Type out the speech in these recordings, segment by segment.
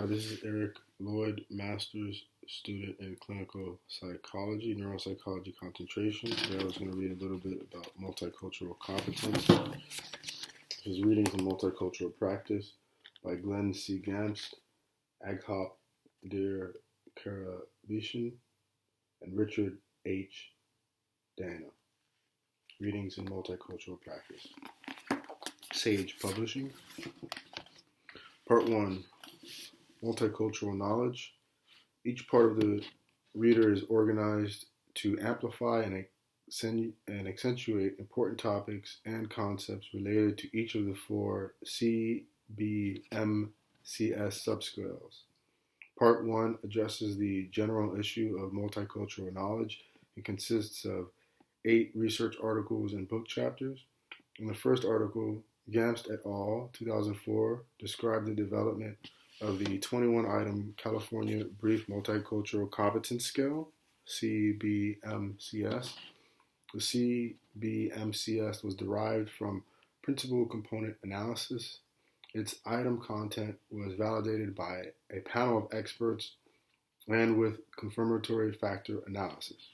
This is Eric Loyd, Master's student in Clinical Psychology, Neuropsychology concentration. Today I was going to read a little bit about multicultural competence. This is reading from Multicultural Practice by C Gamst, Aghop Der-Karabetian, and Richard H. Dana. Readings in Multicultural Practice. Sage Publishing. Part 1. Multicultural knowledge. Each part of the reader is organized to amplify and accentuate important topics and concepts related to each of the 4 C, B, M, CS subscales. Part 1 addresses the general issue of multicultural knowledge. It consists of 8 research articles and book chapters. In the first article, Gamst et al., 2004, described the development of the 21-item California Brief Multicultural Competence Scale, CBMCS. The CBMCS was derived from principal component analysis. Its item content was validated by a panel of experts and with confirmatory factor analysis.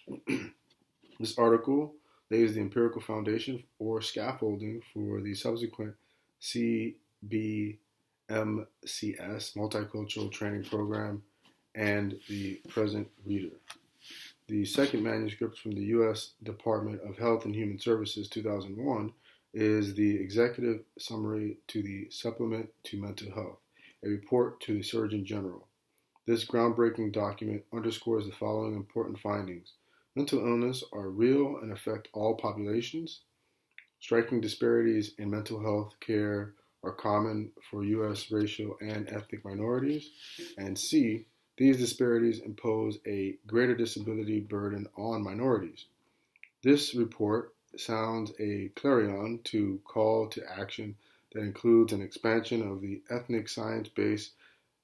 This article lays the empirical foundation or scaffolding for the subsequent CBMCS Multicultural Training Program and the present reader. The second manuscript from the U.S. Department of Health and Human Services 2001 is the executive summary to the Supplement to Mental Health, a report to the Surgeon General. This groundbreaking document underscores the following important findings. Mental illness are real and affect all populations. Striking disparities in mental health care are common for U.S. racial and ethnic minorities. And C, these disparities impose a greater disability burden on minorities. This report sounds a clarion to call to action that includes an expansion of the ethnic science-based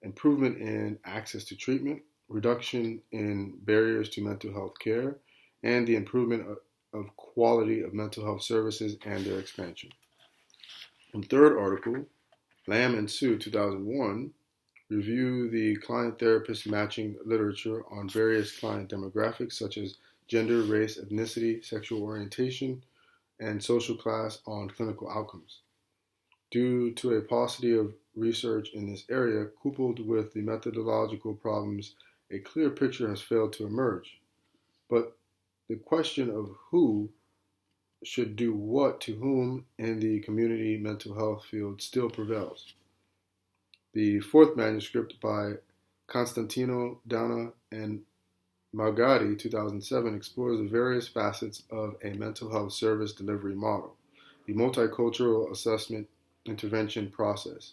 improvement in access to treatment, reduction in barriers to mental health care, and the improvement of quality of mental health services and their expansion. In the third article, Lamb and Sue 2001 review the client-therapist matching literature on various client demographics such as gender, race, ethnicity, sexual orientation, and social class on clinical outcomes. Due to a paucity of research in this area, coupled with the methodological problems, a clear picture has failed to emerge. But the question of who should do what to whom in the community mental health field still prevails. The fourth manuscript by Constantino, Dana, and Malgatti, 2007, explores the various facets of a mental health service delivery model, the Multicultural Assessment Intervention Process,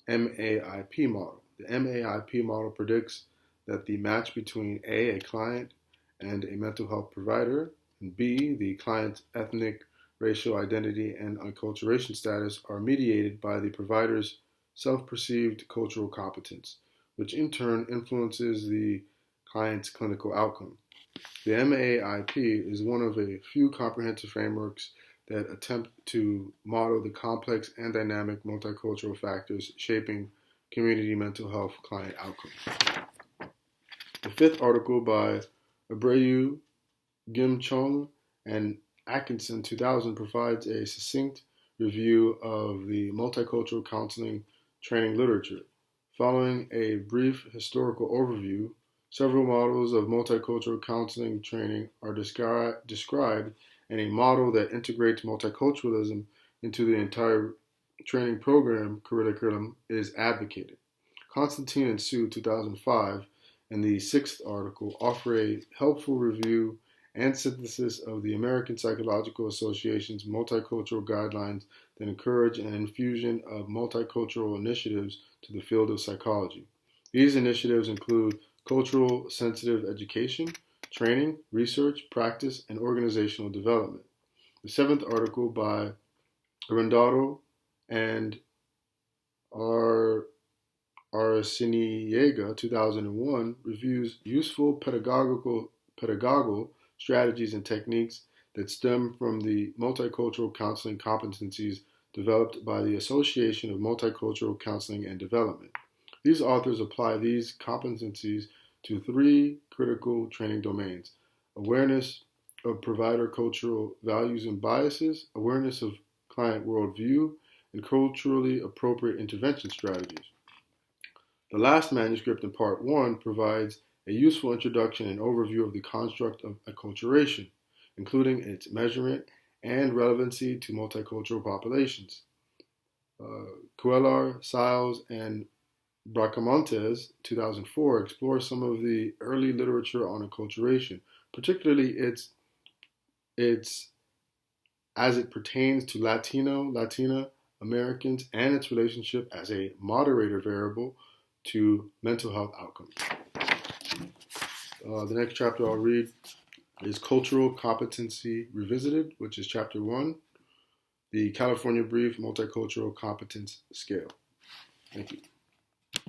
MAIP model. The MAIP model predicts that the match between A client and a mental health provider, and B, the client's ethnic, racial identity, and acculturation status are mediated by the provider's self-perceived cultural competence, which in turn influences the client's clinical outcome. The MAIP is one of a few comprehensive frameworks that attempt to model the complex and dynamic multicultural factors shaping community mental health client outcomes. The fifth article by Abreu, Kim Chung, and Atkinson 2000 provides a succinct review of the multicultural counseling training literature. Following a brief historical overview, several models of multicultural counseling training are described, and a model that integrates multiculturalism into the entire training program curriculum is advocated. Constantine and Sue 2005 and the sixth article offer a helpful review and synthesis of the American Psychological Association's multicultural guidelines that encourage an infusion of multicultural initiatives to the field of psychology. These initiatives include cultural sensitive education, training, research, practice, and organizational development. The seventh article by Arendaro and Arciniega 2001 reviews useful pedagogical strategies and techniques that stem from the multicultural counseling competencies developed by the Association of Multicultural Counseling and Development. These authors apply these competencies to three critical training domains: awareness of provider cultural values and biases, awareness of client worldview, and culturally appropriate intervention strategies. The last manuscript in part one provides a useful introduction and overview of the construct of acculturation, including its measurement and relevancy to multicultural populations. Cuellar, Siles, and Bracamontes, 2004, explores some of the early literature on acculturation, particularly its as it pertains to Latina Americans and its relationship as a moderator variable to mental health outcomes. The next chapter I'll read is Cultural Competency Revisited, which is chapter 1, the California Brief Multicultural Competence Scale. Thank you.